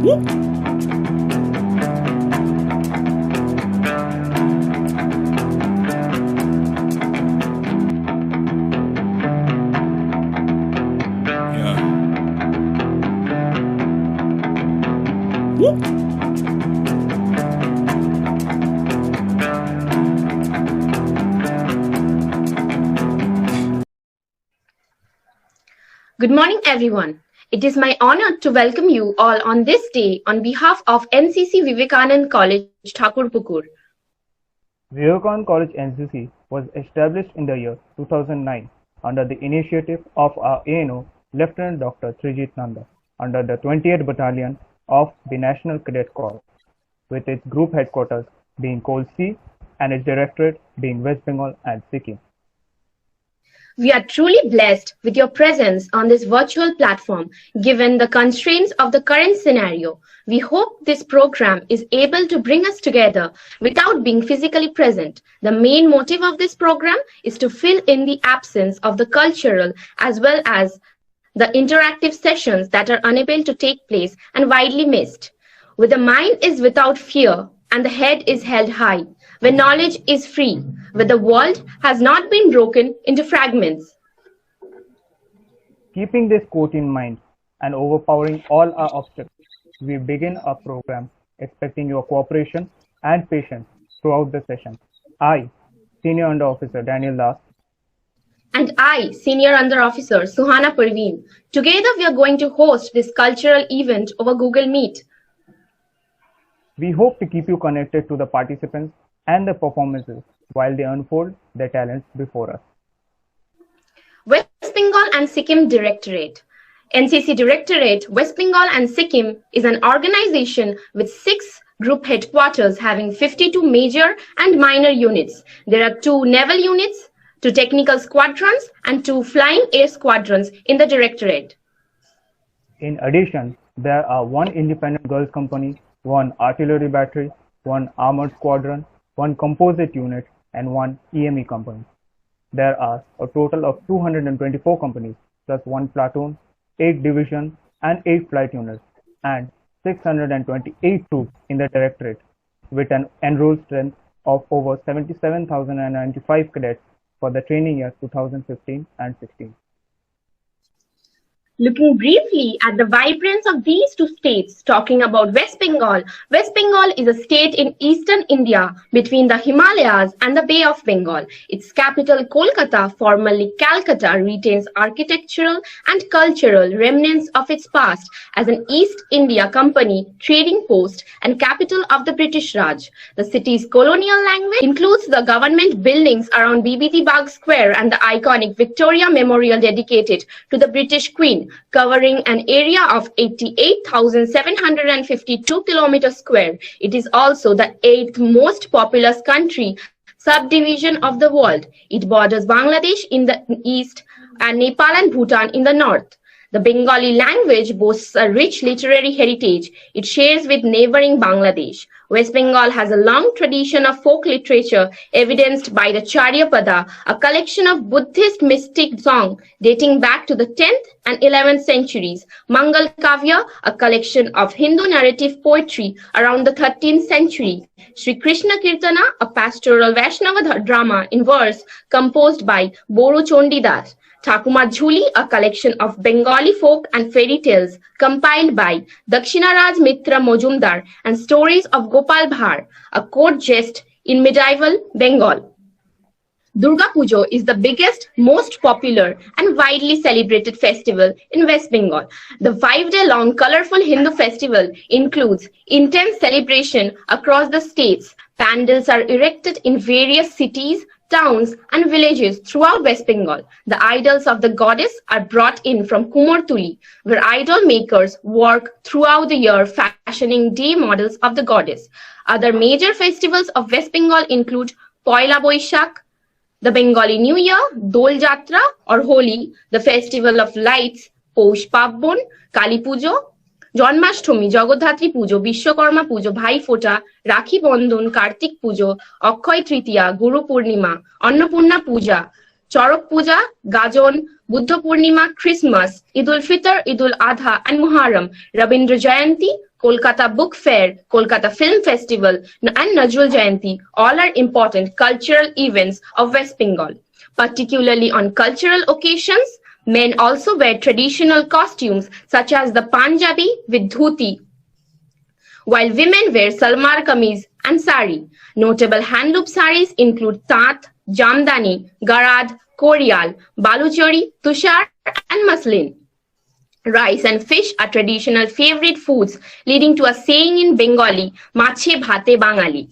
Good morning, everyone. It is my honor to welcome you all on this day on behalf of NCC Vivekanand College, Thakurpukur. Vivekanand College NCC was established in the year 2009 under the initiative of our ANO, Lieutenant Dr. Trijit Nanda, under the 28th Battalion of the National Cadet Corps, with its group headquarters being Coal Sea and its directorate being West Bengal and Sikkim. We are truly blessed with your presence on this virtual platform, given the constraints of the current scenario. We hope this program is able to bring us together without being physically present. The main motive of this program is to fill in the absence of the cultural as well as the interactive sessions that are unable to take place and widely missed. Where the mind is without fear and the head is held high, where knowledge is free, where the world has not been broken into fragments. Keeping this quote in mind and overpowering all our obstacles, we begin our program expecting your cooperation and patience throughout the session. I, Senior Under Officer Daniel Das, and I, Senior Under Officer Suhana Parveen. Together we are going to host this cultural event over Google Meet. We hope to keep you connected to the participants and the performances while they unfold their talents before us. West Bengal and Sikkim Directorate. NCC Directorate, West Bengal and Sikkim is an organization with 6 group headquarters having 52 major and minor units. There are 2 naval units, 2 technical squadrons, and 2 flying air squadrons in the Directorate. In addition, there are 1 independent girls company, 1 artillery battery, 1 armored squadron, 1 composite unit, and 1 EME company. There are a total of 224 companies, plus 1 platoon, 8 divisions, and 8 flight units, and 628 troops in the Directorate, with an enrolled strength of over 77,095 cadets for the training year 2015 and 16. Looking briefly at the vibrance of these 2 states, talking about West Bengal. West Bengal is a state in eastern India between the Himalayas and the Bay of Bengal. Its capital, Kolkata, formerly Calcutta, retains architectural and cultural remnants of its past as an East India Company trading post and capital of the British Raj. The city's colonial language includes the government buildings around BBT Bagh Square and the iconic Victoria Memorial dedicated to the British Queen, covering an area of 88,752 kilometers square. It is also the 8th most populous country subdivision of the world. It borders Bangladesh in the east and Nepal and Bhutan in the north. The Bengali language boasts a rich literary heritage it shares with neighboring Bangladesh. West Bengal has a long tradition of folk literature evidenced by the Charyapada, a collection of Buddhist mystic song dating back to the 10th and 11th centuries, Mangal Kavya, a collection of Hindu narrative poetry around the 13th century, Sri Krishna Kirtana, a pastoral Vaishnava drama in verse composed by Boru Chandidas, Thakuma Jhuli, a collection of Bengali folk and fairy tales compiled by Dakshinaraj Mitra Mojumdar, and stories of Gopal Bhar, a court jest in medieval Bengal. Durga Puja is the biggest, most popular and widely celebrated festival in West Bengal. The 5-day-long colorful Hindu festival includes intense celebration across the states. Pandals are erected in various cities, towns and villages throughout West Bengal. The idols of the goddess are brought in from Kumartuli, where idol makers work throughout the year fashioning day models of the goddess. Other major festivals of West Bengal include Poila Boishakh, the Bengali New Year, Dol Jatra or Holi, the Festival of Lights, Poush Parbon, Kali Pujo, Janmashtami, Jagaddhatri Puja, Vishwakarma Puja, Bhaiphonta, Rakhi Bandhan, Kartik Puja, Akshaya Tritiya, Guru Purnima, Annapurna Puja, Charak Puja, Gajan, Buddha Purnima, Christmas, Eid ul Fitr, Eid ul Adha and Muharram, Rabindra Jayanti, Kolkata Book Fair, Kolkata Film Festival, and Najrul Jayanti all are important cultural events of West Bengal. Particularly on cultural occasions, men also wear traditional costumes such as the Punjabi with dhuti, while women wear salwar kameez and sari. Notable handloom saris include tat, jamdani, garad, korial, baluchari, tushar, and muslin. Rice and fish are traditional favorite foods, leading to a saying in Bengali, "Mache bhate Bangali,"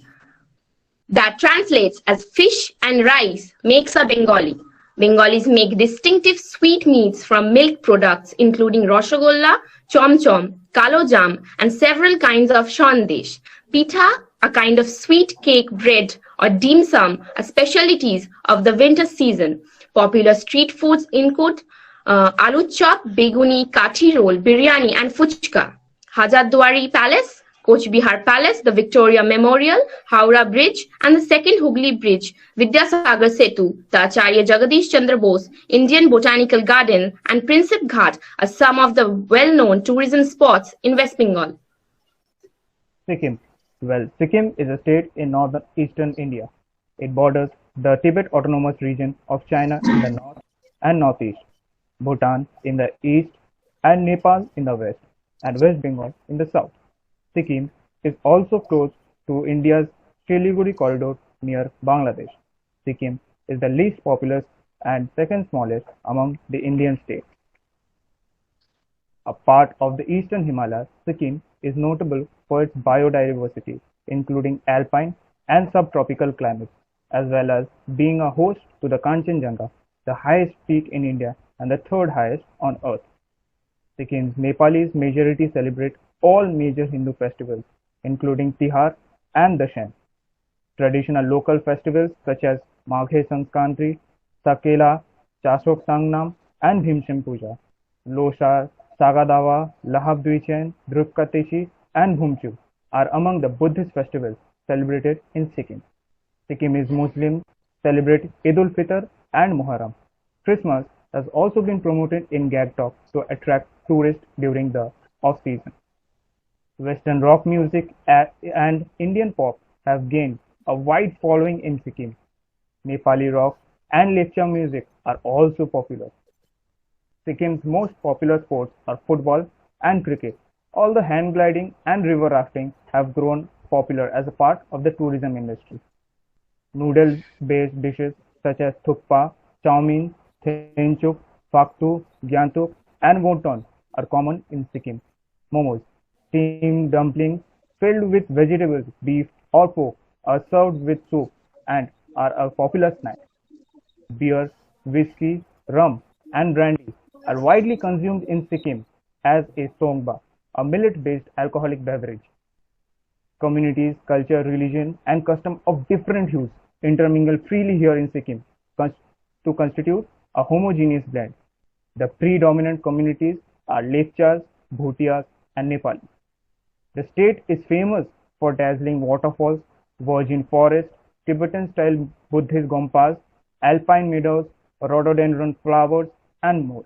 that translates as fish and rice makes a Bengali. Bengalis make distinctive sweetmeats from milk products including rasgulla, chomchom, kalo jam, and several kinds of shandesh. Pitha, a kind of sweet cake bread, or dim sum, are specialties of the winter season. Popular street foods include aloo chop, beguni, kathi roll, biryani, and fuchka. Hajardwari Palace, Koch Bihar Palace, the Victoria Memorial, Howrah Bridge, and the second Hooghly Bridge, Vidyasagar Setu, the Acharya Jagadish Chandra Bose Indian Botanical Garden, and Prinsep Ghat are some of the well-known tourism spots in West Bengal. Sikkim. Well, Sikkim is a state in northeastern India. It borders the Tibet Autonomous Region of China in the north and northeast, Bhutan in the east, and Nepal in the west, and West Bengal in the south. Sikkim is also close to India's Siliguri corridor near Bangladesh. Sikkim is the least populous and second smallest among the Indian states. A part of the eastern Himalayas, Sikkim is notable for its biodiversity, including alpine and subtropical climates, as well as being a host to the Kanchenjunga, the highest peak in India and the third highest on earth. Sikkim's Nepalis majority celebrate all major Hindu festivals, including Tihar and Dashain. Traditional local festivals such as Maghe Sanskranti, Sakela, Chasok Sangnam, and Bhimshem Puja, Loshar, Sagadawa, Lahab Dwichen, Drupkateshi, and Bhumchu are among the Buddhist festivals celebrated in Sikkim. Sikkimese Muslims celebrate Eid ul-Fitr and Muharram. Christmas has also been promoted in Gangtok to attract tourists during the off-season. Western rock music and Indian pop have gained a wide following in Sikkim. Nepali rock and Lepcha music are also popular. Sikkim's most popular sports are football and cricket. Although hand gliding and river rafting have grown popular as a part of the tourism industry. Noodle-based dishes such as thukpa, chow mein, thenchuk, faktu, gyantuk, and wonton are common in Sikkim. Momos, steamed dumplings filled with vegetables, beef, or pork, are served with soup and are a popular snack. Beer, whiskey, rum, and brandy are widely consumed in Sikkim as a songba, a millet-based alcoholic beverage. Communities, culture, religion, and custom of different hues intermingle freely here in Sikkim to constitute a homogeneous blend. The predominant communities are Lepchas, Bhutias, and Nepalis. The state is famous for dazzling waterfalls, virgin forests, Tibetan-style Buddhist gompas, alpine meadows, rhododendron flowers, and more.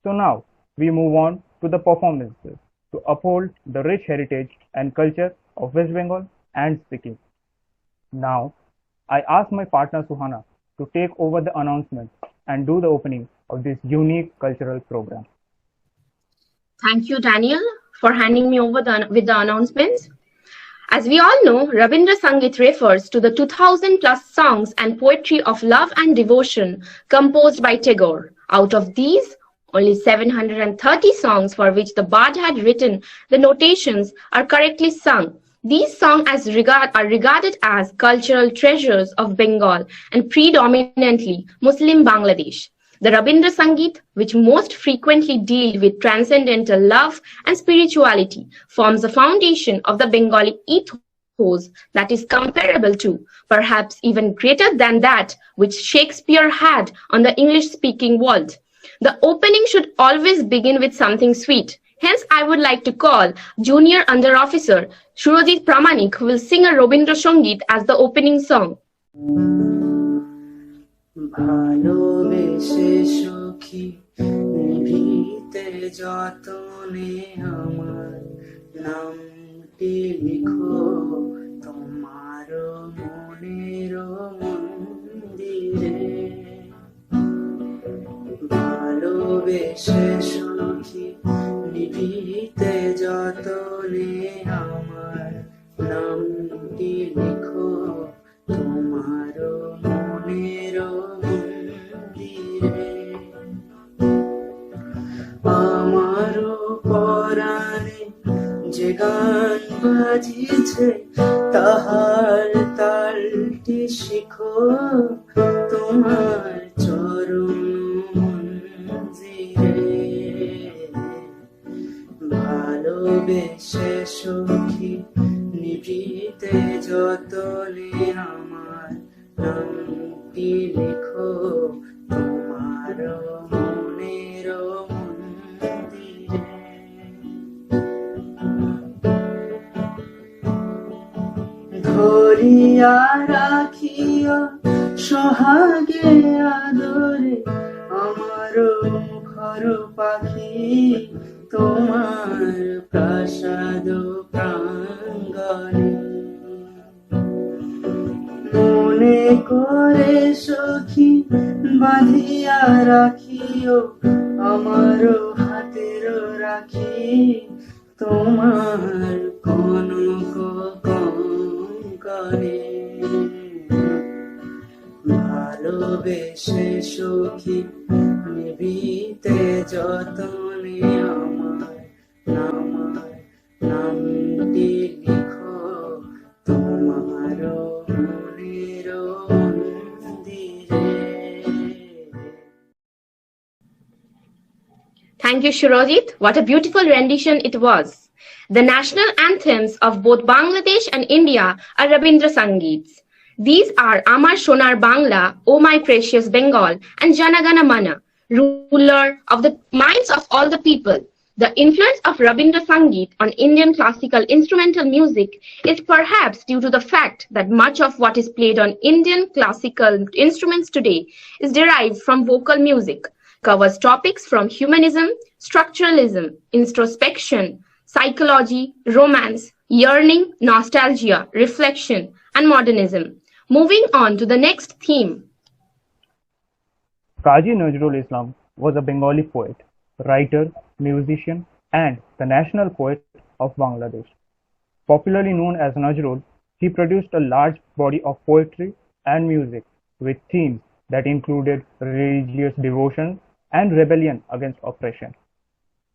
So now we move on to the performances to uphold the rich heritage and culture of West Bengal and Sikkim. Now, I ask my partner Suhana to take over the announcements and do the opening of this unique cultural program. Thank you, Daniel, for handing me over with the announcements. As we all know, Rabindra Sangeet refers to the 2000 plus songs and poetry of love and devotion composed by Tagore. Out of these, only 730 songs for which the bard had written the notations are correctly sung. These songs are regarded as cultural treasures of Bengal and predominantly Muslim Bangladesh. The Rabindra Sangeet, which most frequently deal with transcendental love and spirituality, forms the foundation of the Bengali ethos that is comparable to, perhaps even greater than that which Shakespeare had on the English-speaking world. The opening should always begin with something sweet. Hence, I would like to call Junior Under Officer Surojit Pramanik, who will sing a Rabindra Sangeet as the opening song. ভালোবেসে সুখী নিভৃতে যতনে আমার নামটি লিখো তোমার মনের মন্দিরে, ভালোবেসে সখী নিবিতে যতনে আমার নামটি লিখো তোমার মনের মন্দিরে। আমারও পরাণে যে গান বাজিছে তাহার তালটি শিখো তোমার চরণ মঞ্জিরে, ভালোবেসে সখী নিবিতে যতনে আমার নামটি লিখো তোমার মনের মন্দিরে। ধরিয়া রাখিও সোহাগে আদরে আমার মুখর পাখি তোমার প্রাসাদ প্রাঙ্গণে, মনে করে সখী বাঁধিয়া রাখিও আমার হাতের রাখি তোমার কনক কঙ্কণে, ভালোবেসে সখী নিবিতে যতনে আমার নামটি লিখো তোমার মনের মন্দিরে। Thank you, Shirojit. What a beautiful rendition it was. The national anthems of both Bangladesh and India are Rabindra Sangeets. These are Amar Sonar Bangla, O My Precious Bengal, and Jana Gana Mana, ruler of the minds of all the people. The influence of Rabindra Sangeet on Indian classical instrumental music is perhaps due to the fact that much of what is played on Indian classical instruments today is derived from vocal music, covers topics from humanism, structuralism, introspection, psychology, romance, yearning, nostalgia, reflection, and modernism. Moving on to the next theme. Qazi Nazrul Islam was a Bengali poet, writer, musician, and the national poet of Bangladesh. Popularly known as Nazrul, he produced a large body of poetry and music with themes that included religious devotion and rebellion against oppression.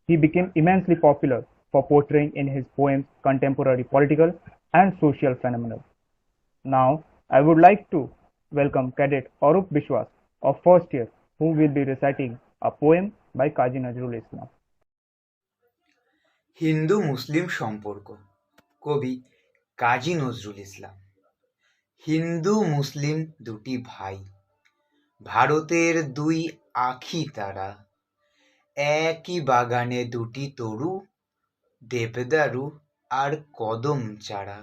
He became immensely popular for portraying in his poems contemporary political and social phenomena. Now, I would like to welcome Cadet Arup Bishwas of first year, who will be reciting a poem by Qazi Nazrul Islam. Hindu মুসলিম সম্পর্ক, কবি কাজী নজরুল ইসলাম। হিন্দু মুসলিম দুটি ভাই, ভারতের দুই আখি তারা, একই বাগানে দুটি তরু, দেবদারু আর কদম চারা।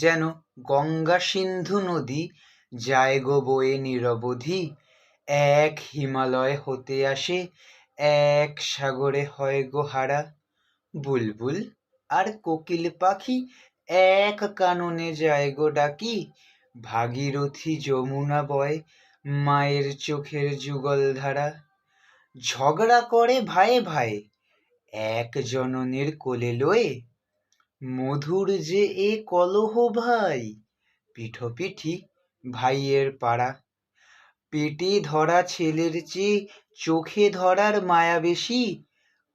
যেন গঙ্গা সিন্ধু নদী যায় গো বয়ে নিরবধি, এক হিমালয় হতে আসে, এক সাগরে হয় গো হারা। বুলবুল আর কোকিল পাখি এক কাননে যায় গো ডাকি, ভাগীরথী যমুনা বয় মায়ের চোখের যুগল ধারা। ঝগড়া করে ভায়ে ভায়ে এক জননীর কোলে লয়ে, মধুর যে এ কলহ ভাই, পিঠোপিঠি ভাইয়ের পাড়া। পেটে ধরা ছেলের চেয়ে চোখে ধরার মায়া বেশি,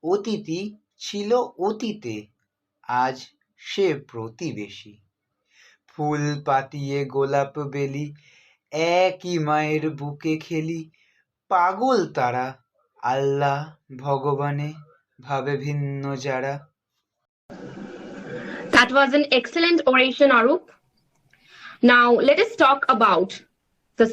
অতীতই ছিল অতীতে, আজ সে প্রতিবেশী। ফুল পাতিয়ে গোলাপ বেলি, একই মায়ের বুকে খেলি, পাগল তারা আল্লাহ ভগবানে ভাবে ভিন্ন যারা। That was an excellent oration, Arup. Now, let us talk about the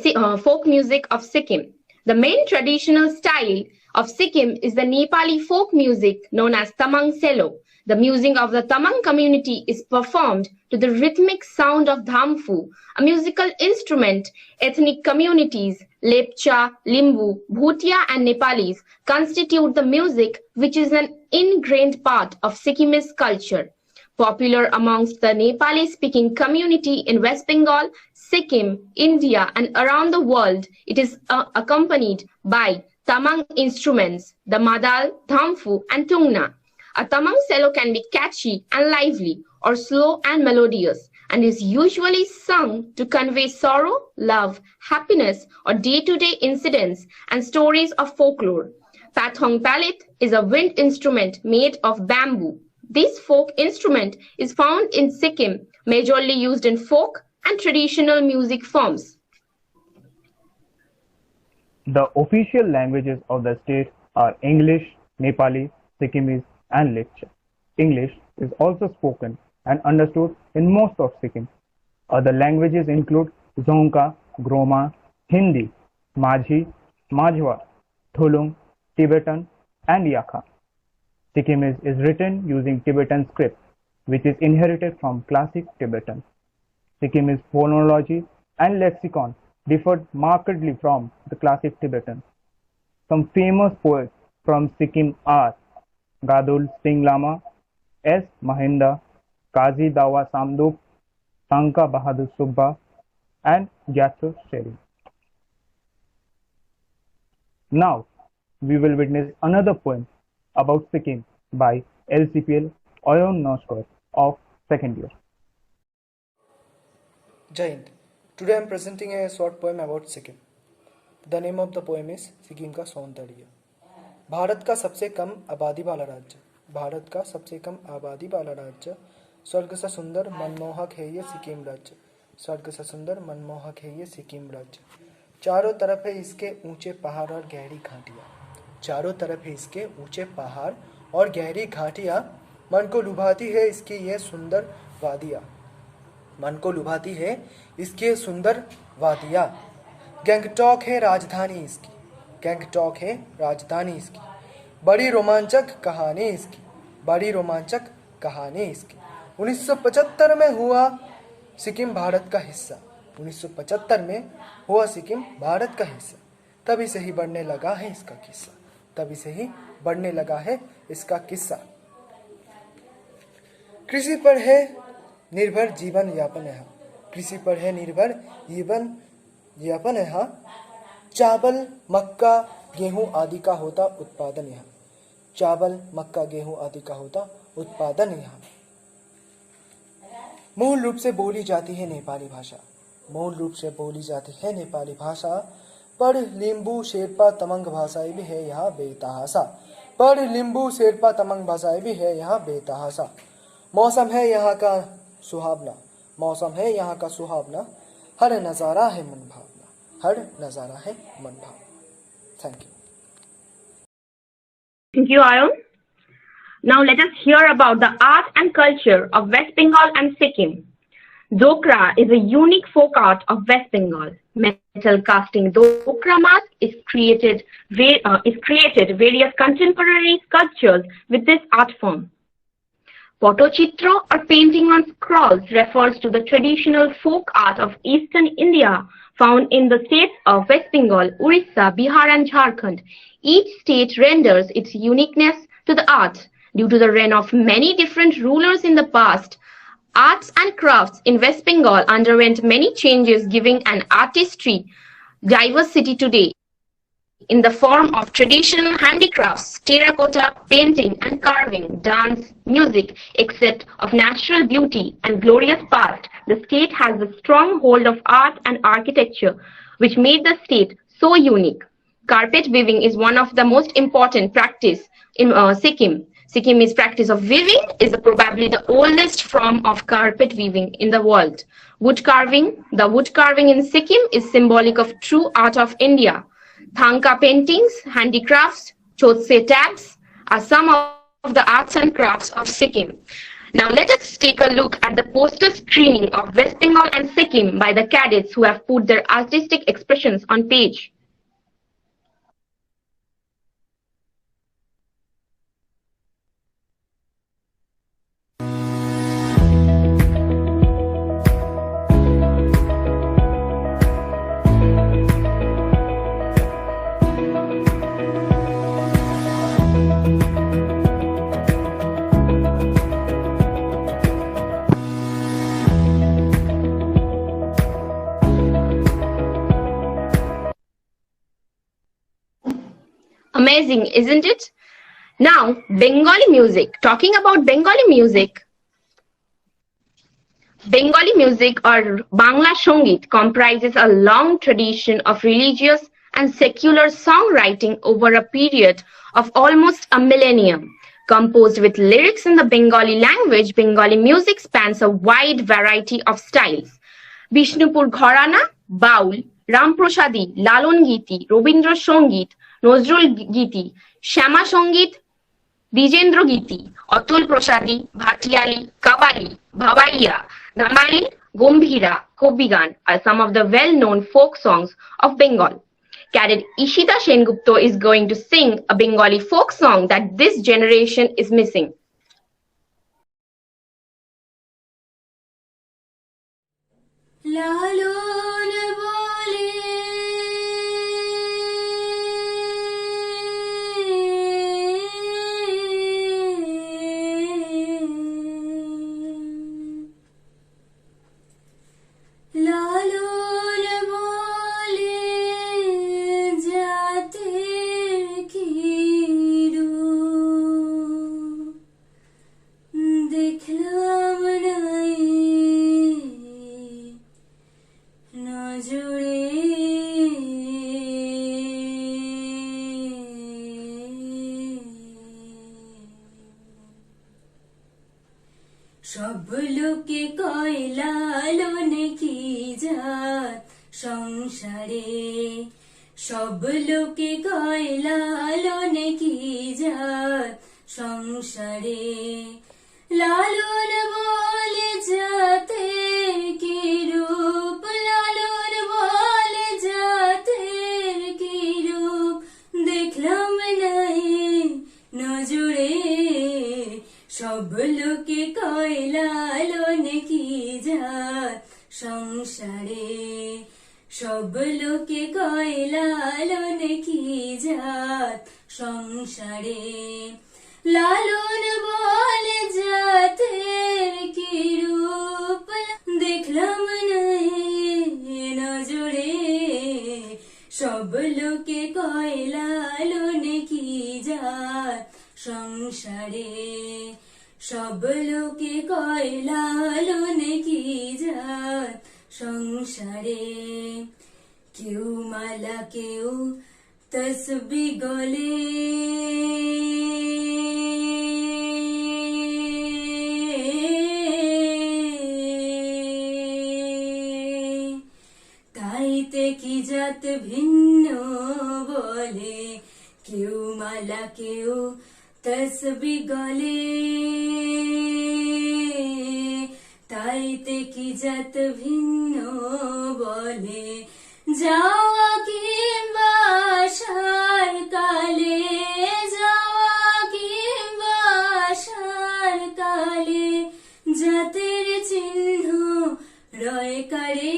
folk music of Sikkim. The main traditional style of Sikkim is the Nepali folk music known as Tamang Selo. The music of the Tamang community is performed to the rhythmic sound of dhamfu, a musical instrument. Ethnic communities, Lepcha, Limbu, Bhutia, and Nepalis constitute the music, which is an ingrained part of Sikkimese culture. Popular amongst the Nepali-speaking community in West Bengal, Sikkim, India, and around the world, it is accompanied by tamang instruments, the madal, thamfu, and tungna. A tamang cello can be catchy and lively, or slow and melodious, and is usually sung to convey sorrow, love, happiness, or day-to-day incidents and stories of folklore. Pathong palit is a wind instrument made of bamboo. This folk instrument is found in Sikkim, majorly used in folk and traditional music forms. The official languages of the state are English, Nepali, Sikkimese, and Lepcha. English is also spoken and understood in most of Sikkim. Other languages include Dzongkha, Groma, Hindi, Majhi, Majwa, Thulung, Tibetan, and Yakha. Sikkimese is written using Tibetan script, which is inherited from classic Tibetan. Sikkimese phonology and lexicon differed markedly from the classic Tibetan. Some famous poets from Sikkim are Gadul Singh Lama, S. Mahinda, Kazi Dawa Samduk, Tanka Bahadur Subba, and Gyatso Sheri. Now, we will witness another poem about Sikkim by LCPL Oyon Noskar of second year. Jai Hind. Today I am presenting a short poem about Sikkim. The name of the poem is Sikkim का सौंदर्य. भारत का सबसे कम आबादी वाला राज्य, भारत का सबसे कम आबादी वाला राज्य, स्वर्ग सा सुंदर मनमोहक है ये सिक्किम राज्य, स्वर्ग सा सुंदर मनमोहक है ये सिक्किम राज्य. चारों तरफ है इसके ऊंचे पहाड़ और गहरी घाटियाँ, चारों तरफ है इसके ऊंचे पहाड़ और गहरी घाटियाँ. मन को लुभाती है इसकी ये सुंदर वादियाँ, मन को लुभाती है इसके सुंदर वादियाँ. गैंगटॉक है राजधानी इसकी, गैंगटॉक है राजधानी इसकी. बड़ी रोमांचक कहानी इसकी, बड़ी रोमांचक कहानी इसकी. 1975 में हुआ सिक्किम भारत का हिस्सा, 1975 में हुआ सिक्किम भारत का हिस्सा. तभी से ही बढ़ने लगा है इसका किस्सा, तभी से ही बढ़ने लगा है इसका किस्सा. कृषि पर है निर्भर जीवन यापन यहाँ, कृषि पर है निर्भर जीवन यापन यहाँ. चावल मक्का गेहूं आदि का होता उत्पादन यहाँ, चावल मक्का गेहूं आदि का होता उत्पादन यहाँ. मूल रूप से बोली जाती है नेपाली भाषा, मूल रूप से बोली जाती है नेपाली भाषा. पर लिंबू शेरपा तमंग भाषाएं भी है यहाँ बेतहासा, पर लिंबू शेरपा तमंग भाषाएं भी है यहाँ बेतहासा. मौसम है यहाँ का सुहावना, मौसम है यहाँ का सुहावना. हर नज़ारा है मन भावना, हर नज़ारा है मन भावना. Thank you. Thank you, Ayon. Now let us hear about the art and culture of West Bengal and Sikkim. Dokra is a unique folk art of West Bengal. Metal casting Dokra mask is created various contemporary sculptures with this art form. Patochitra or painting on scrolls refers to the traditional folk art of eastern India found in the states of West Bengal, Orissa, Bihar and Jharkhand. Each state renders its uniqueness to the art. Due to the reign of many different rulers in the past, arts and crafts in West Bengal underwent many changes, giving an artistry diversity today in the form of traditional handicrafts, terracotta, painting and carving, dance, music, etc. of natural beauty and glorious past. The state has a strong hold of art and architecture, which made the state so unique. Carpet weaving is one of the most important practice in Sikkim. Sikkimese practice of weaving is probably the oldest form of carpet weaving in the world. Wood carving. The wood carving in Sikkim is symbolic of true art of India. Thanka paintings, handicrafts, chotse tabs are some of the arts and crafts of Sikkim. Now let us take a look at the poster screening of West Bengal and Sikkim by the cadets who have put their artistic expressions on page. Amazing, isn't it? Now, Bengali music. Talking about Bengali music or Bangla Songit comprises a long tradition of religious and secular songwriting over a period of almost a millennium. Composed with lyrics in the Bengali language, Bengali music spans a wide variety of styles. Bishnupur Gharana, Baul, Ramprasadi, Lalon Giti, Robindra Songit, Nozrul Giti, Shama Songit, Bijendra Giti, Atul Prasadi, Bhatiali, Kavali, Bhavaiya, Gamali, Gombhira, Kobigan are some of the well-known folk songs of Bengal. Cadet Ishita Sengupta is going to sing a Bengali folk song that this generation is missing. লালন বলে লালন বলে জাতের কি রূপ দেখলাম নাই নজরে সব লোকে কয় লালন কি জাত সংসারে সব লোকে কয় লালন কি জাত সংসারে লালন বলে জাতের কি রূপ লালন বলে জাতের কি রূপ দেখলাম নাই নজরে সব লোকে কয় লালন কি জাত সংসারে সব লোকে কয় লালন কি জাত সংসারে লালন বলে জাতের কি রূপ দেখলাম নাই নজরে সব লোকে কয় লালন কি জাত সংসারে সব লোকে কয় লালন কি জাত সংসারে কেউ মালা কেউ তসবি গলে তাইতে কি জাত ভিন্ন বলে কেউ মালা কেউ তসবি গলে তাইতে কি জাত ভিন্ন বলে যাওয়া কিংবা আসার কালে যাওয়া কিংবা আসার কালে জাতের চিহ্ন রয় কারে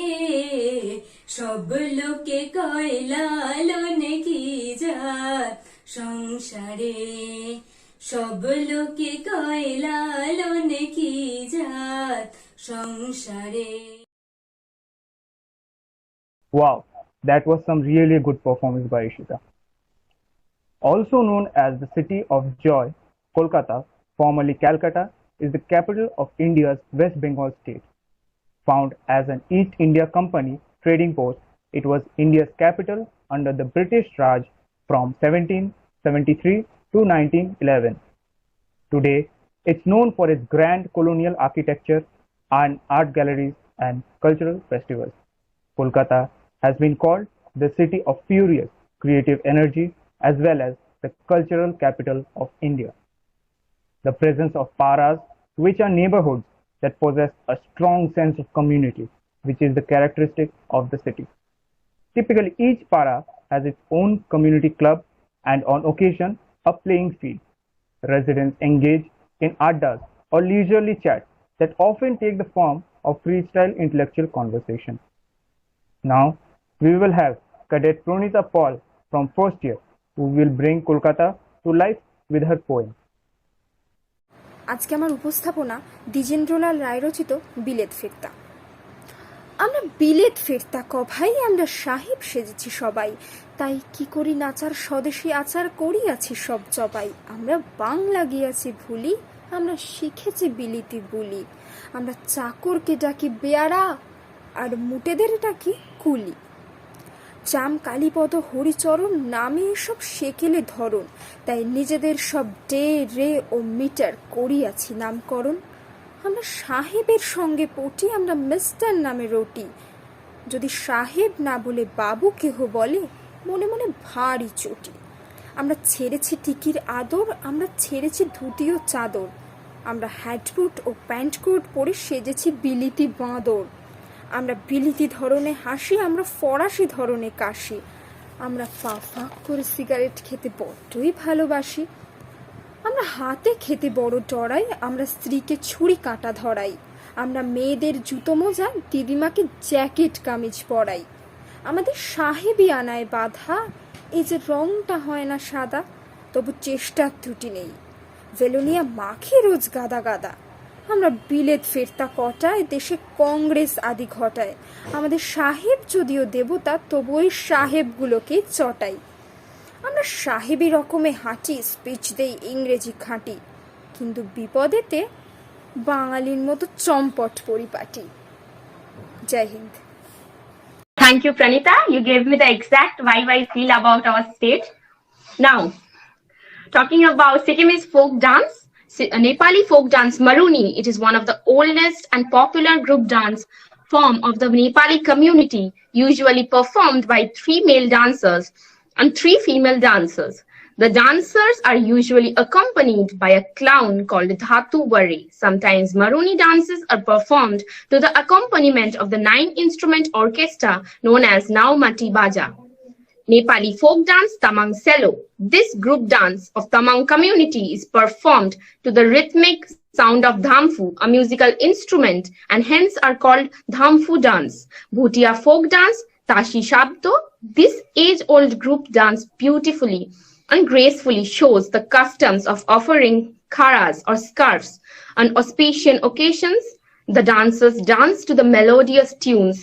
সব লোকে কয় লালন কি জাত সংসারে সব লোকে কয় লালন কি জাত সংসারে Wow, that was some really good performance by Ishita. Also known as the City of Joy, Kolkata, formerly Calcutta, is the capital of India's West Bengal state. Found as an East India Company trading post, it was India's capital under the British Raj from 1773 to 1911. Today, it's known for its grand colonial architecture and art galleries and cultural festivals. Kolkata has been called the city of furious creative energy as well as the cultural capital of India. The presence of paras, which are neighborhoods that possess a strong sense of community, which is the characteristic of the city. Typically, each para has its own community club and on occasion a playing field. Residents engage in addas or leisurely chats that often take the form of freestyle intellectual conversation. Now, we will have Cadet Pronita Paul from first year who will bring Kolkata to life with her poem. আজকে আমার উপস্থাপনা দ্বিজেন্দ্রলাল রায় রচিত বিলেত ফিরতা। আমরা বিলেত ফেরতা ক ভাই, আমরা সাহেব সেজেছি সবাই, তাই কি করি নাচার স্বদেশী আচার করিয়াছি সব জবাই। আমরা বাংলা গিয়াছি ভুলি, আমরা শিখেছি বিলিতি বুলি। আমরা চাকরকে ডাকি বেয়ারা, আর মুটেদের ডাকি কুলি। চাম কালীপদ হরিচরণ নামে এসব সেকেলে ধরন, তাই নিজেদের সব ডে রে ও মিটার করিয়াছি নামকরণ। আমরা সাহেবের সঙ্গে পটি, আমরা মিস্টার নামে রটি। যদি সাহেব না বলে বাবু কেহ বলে, মনে মনে ভারী চটি। আমরা ছেড়েছি টিকির আদর, আমরা ছেড়েছি ধুতি ও চাদর। আমরা হ্যাটবুট ও প্যান্ট কোট পরে সেজেছি বিলিতি বাঁদর। আমরা বিলিতি ধরনে হাসি, আমরা ফরাসি ধরনে কাশি। আমরা ফাঁক ফাঁক করে সিগারেট খেতে বড্ডই ভালোবাসি। আমরা হাতে খেতে বড় ডরাই, আমরা স্ত্রীকে ছুরি কাঁটা ধরাই। আমরা মেয়েদের জুতো মোজা, দিদিমাকে জ্যাকেট কামিজ পরাই। আমাদের সাহেবি আনায় বাধা, এই যে রংটা হয় না সাদা, তবু চেষ্টার ত্রুটি নেই। ভেলোনিয়া মাখি রোজ গাদা গাদা। আমরা বিলেত ফেরতা কটায়, দেশে কংগ্রেস আদি ঘটায়। আমাদের সাহেব যদিও দেবতা, তবু ওই সাহেবগুলোকে চটাই। আমরা সাহেবী রকমে হাঁটি, স্পিচ দেই ইংরেজি খাঁটি, কিন্তু বিপদেতে বাঙালির মতো চম্পট পরিপাটি। জয় Hind. Thank you, Pranita. You gave me the exact vibe I feel about our state. Now, talking about Sikkimese folk dance, Nepali folk dance Maruni, it is one of the oldest and popular group dance form of the Nepali community, usually performed by 3 male dancers and 3 female dancers. The dancers are usually accompanied by a clown called Dhatu Bari. Sometimes Maruni dances are performed to the accompaniment of the 9-instrument orchestra known as Naumati Baja. Nepali folk dance Tamang Selo. This group dance of Tamang community is performed to the rhythmic sound of dhamfu, a musical instrument, and hence are called dhamfu dance. Bhutia folk dance Tashi Shabdo. This age-old group dance beautifully and gracefully shows the customs of offering kharas or scarves on auspicious occasions. The dancers dance to the melodious tunes,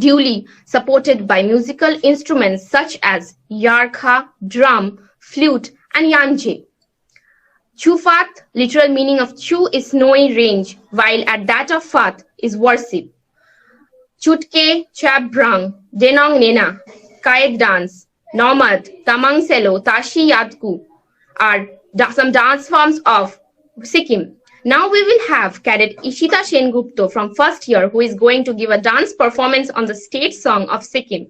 duly supported by musical instruments such as yarkha, drum, flute, and yanje. Chufat, literal meaning of chu is snowy range, while at that of fat is worship. Chutke, chabrang, denong nena, kayak dance, nomad, tamang selo, tashi yadku are some dance forms of Sikkim. Now we will have Cadet Ishita Sengupta from first year, who is going to give a dance performance on the state song of Sikkim.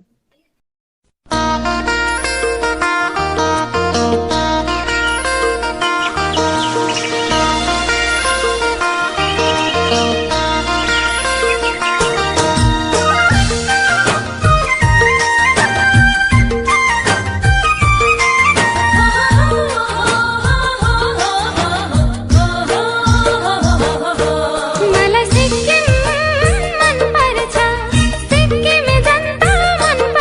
मला सिक्कीम मन परछा, सिक्कीम जनता मन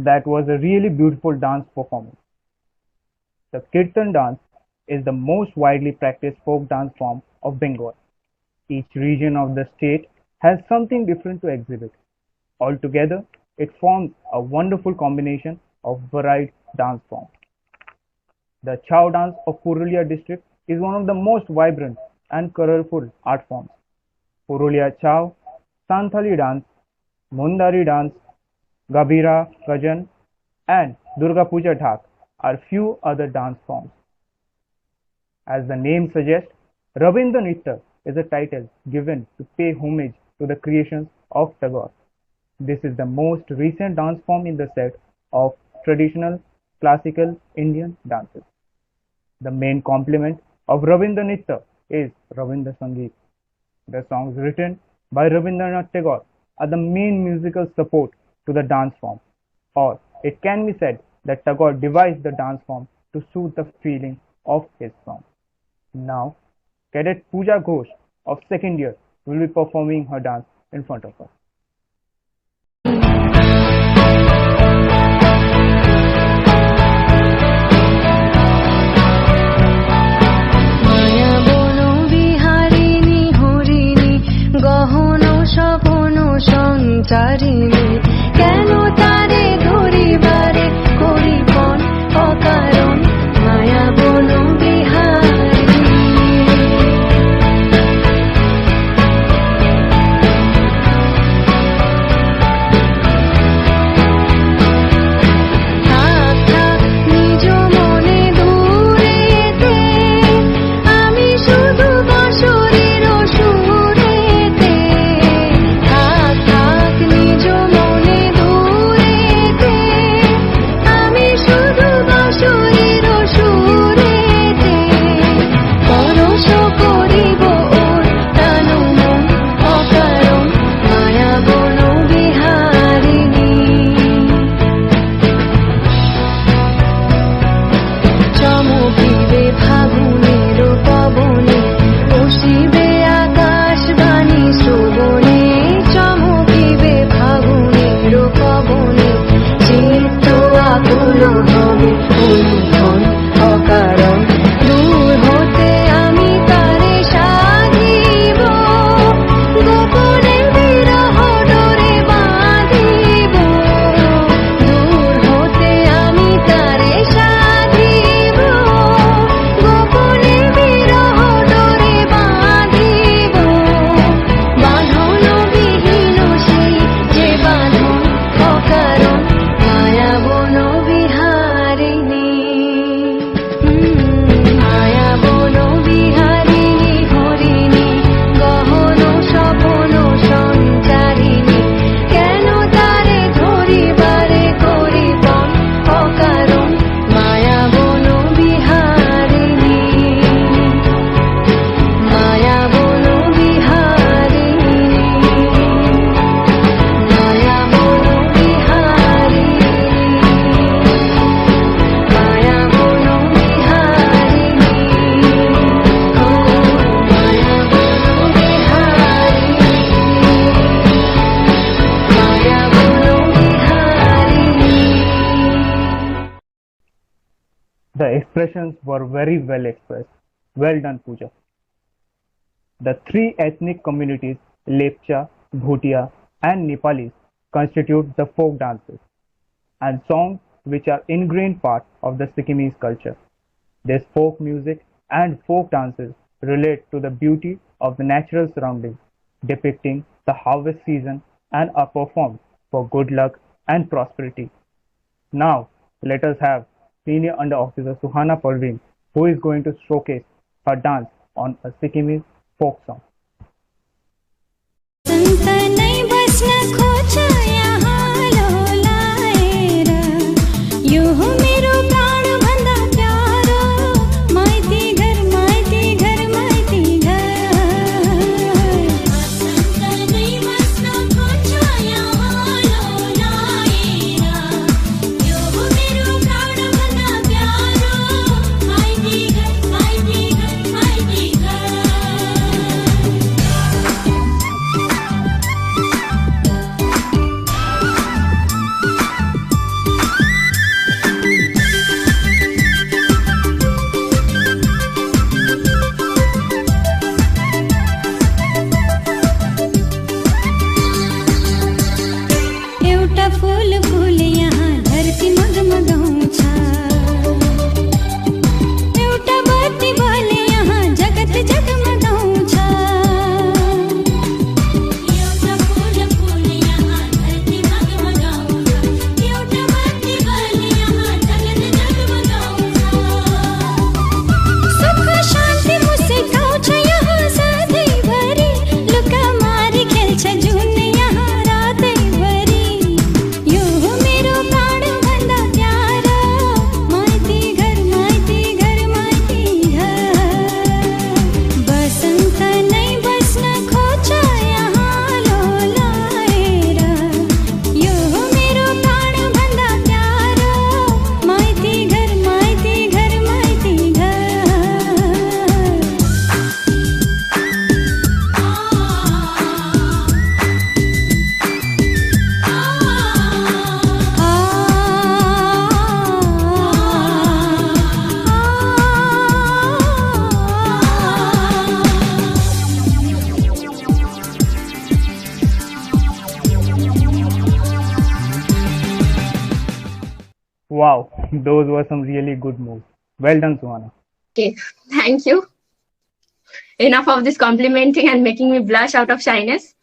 that was a really beautiful dance performance. The Kirtan dance is the most widely practiced folk dance form of Bengal. Each region of the state has something different to exhibit. Altogether, it forms a wonderful combination of varied dance forms. The Chow dance of Purulia district is one of the most vibrant and colorful art forms. Purulia Chow, Santali dance, Mundari dance, Gabira, Gajan, and Durga Puja Dhak are few other dance forms. As the name suggests, Rabindra Nitya is a title given to pay homage to the creations of Tagore. This is the most recent dance form in the set of traditional classical Indian dances. The main complement of Rabindra Nitya is Rabindra Sangeet. The songs written by Rabindranath Tagore are the main musical support to the dance form, or it can be said that Tagore devised the dance form to suit the feeling of his song. Now, Cadet Pooja Ghosh of second year will be performing her dance in front of us. সঞ্চারিণী কেন তারে ধরিবারে করিপন অকারণ মায়া বন বিহারী থাক থাক নিজ মনে দূরেতে আমি শুধু বাঁশরীর সুরেতে থাক থাক নিজ মনে দূরেতে আমি শুধু বাঁশরীর সুরেতে পরশ করিব ওর প্রাণ মন অকারণ মায়া বন বিহারিণী চমকিবে ফাগুনের পবনে বসিবে আকাশবাণী শ্রবণে চমকিবে ফাগুনের পবনে চিত্ত আকুল হবে অনুক্ষণ অকারণ দূর হতে আমি তারে সাধিব গোপনে বিরহ ডোরে বাঁধিব দূর হতে আমি তারে সাধিব গোপনে বিরহ ডোরে বাঁধিব বাঁধন বিহীন সেই যে বাঁধন অকারণ মায়া বন বিহারিণী মায়া বন বিহারিণী হরিণী গহন স্বপন সঞ্চারিণী কেন তারে ধরিবারে করিপন অকারণ মায়া বন বিহারিণী মায়া বন বিহারিণী মায়া বন বিহারিণী মায়া বন বিহারিণী ও মায়া বন বিহারিণী মায়া বন বিহারিণী The expressions were very well expressed. Well done, Pooja. The three ethnic communities, Lepcha, Bhutia, and Nepalis, constitute the folk dances and songs which are ingrained part of the Sikkimese culture. This folk music and folk dances relate to the beauty of the natural surroundings, depicting the harvest season and are performed for good luck and prosperity. Now, let us have Senior Under Officer Suhana Parveen, who is going to showcase her dance on a Sikkimese folk song. संत नहीं बसन खोचा यहाँ लोलाएर यो हो मेरो प्राण भन्दा प्यारो माइती घर माइती घर माइती घर संत नहीं बसन खोचा यहाँ लोलाएर यो हो मेरो प्राण भन्दा प्यारो माइती घर माइती घर माइती घर Wow, those were some really good moves. Well done, Suhana. Okay, thank you. Enough of this complimenting and making me blush out of shyness.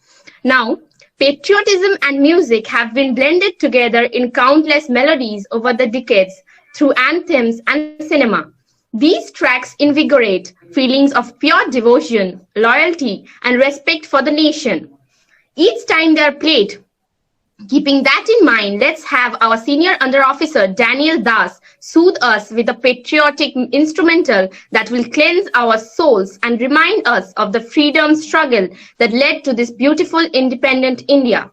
Now, patriotism and music have been blended together in countless melodies over the decades through anthems and cinema. These tracks invigorate feelings of pure devotion, loyalty, and respect for the nation. Each time they are played, keeping that in mind, let's have our senior under officer Daniel Das soothe us with a patriotic instrumental that will cleanse our souls and remind us of the freedom struggle that led to this beautiful independent India.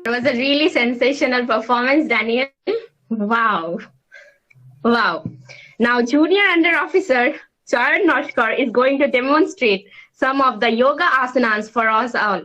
It was a really sensational performance, Daniel. Wow. Wow. Now, Junior Under Officer Charan Noshkar is going to demonstrate some of the yoga asanas for us all.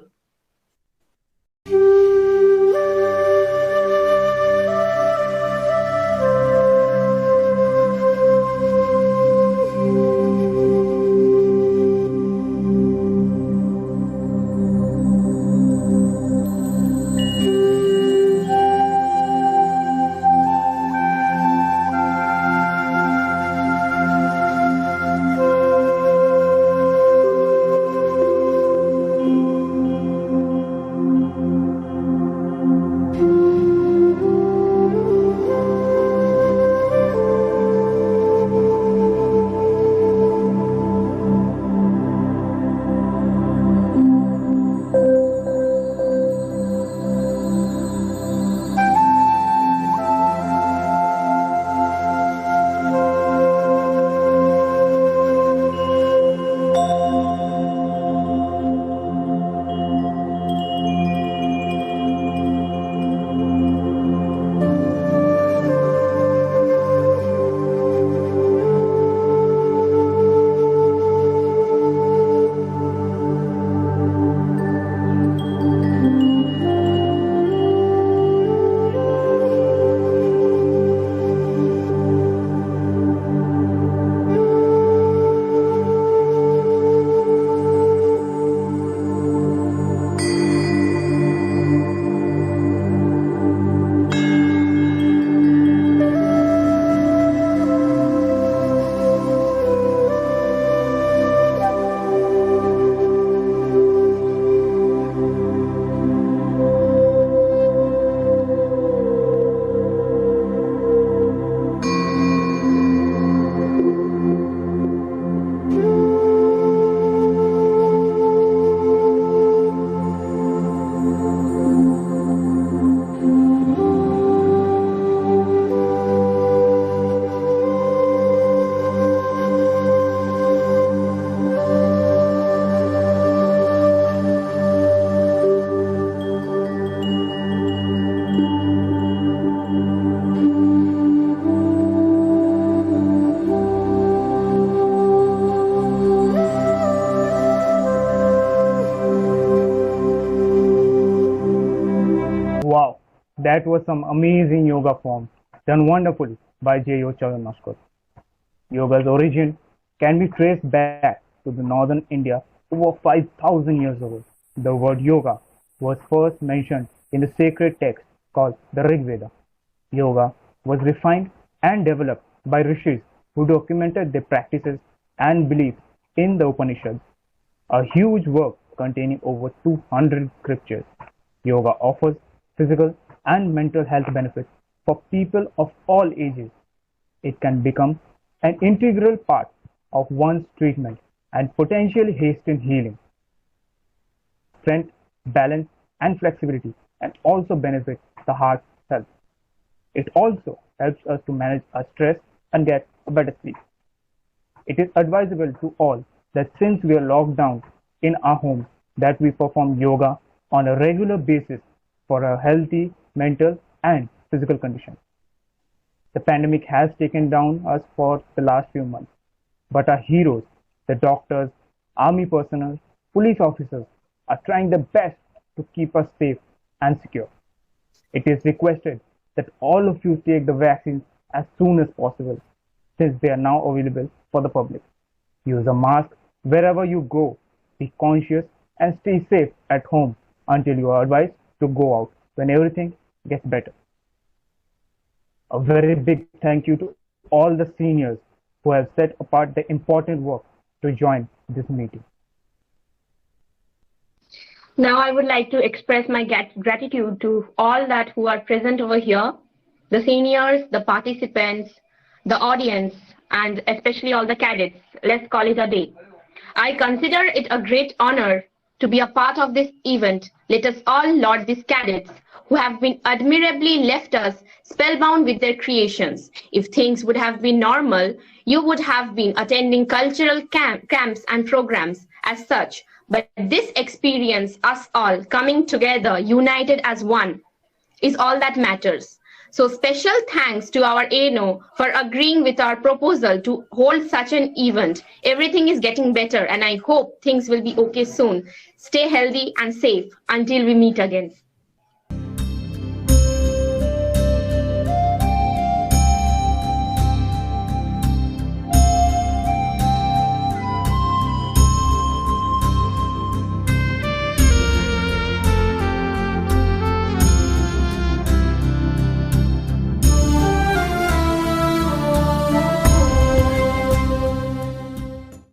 that was some amazing yoga form done wonderfully by J.O. Chalmaskar. Yoga's origin can be traced back to the northern India over 5,000 years ago. The word yoga was first mentioned in the sacred text called the Rig Veda. Yoga was refined and developed by rishis who documented their practices and beliefs in the Upanishads, a huge work containing over 200 scriptures. Yoga offers physical and mental health benefits for people of all ages. It can become an integral part of one's treatment and potentially hasten healing. Strength, balance, and flexibility and also benefit the heart's health. It also helps us to manage our stress and get a better sleep. It is advisable to all that since we are locked down in our homes, that we perform yoga on a regular basis for a healthy mental and physical condition. The pandemic has taken down us for the last few months, but our heroes, the doctors, army personnel, police officers, are trying their best to keep us safe and secure. It is requested that all of you take the vaccines as soon as possible, since they are now available for the public. Use a mask wherever you go, be conscious and stay safe at home until you are advised to go out when everything gets better. A very big thank you to all the seniors who have set apart the important work to join this meeting. Now I would like to express my gratitude to all that who are present over here, the seniors, the participants, the audience, and especially all the cadets. Let's call it a day. I consider it a great honor to be a part of this event. Let us all laud these cadets who have been admirably left us spellbound with their creations. If things would have been normal, you would have been attending cultural camps and programs as such. But this experience, us all coming together, united as one, is all that matters. So special thanks to our ANO for agreeing with our proposal to hold such an event. Everything is getting better and I hope things will be okay soon. Stay healthy and safe until we meet again.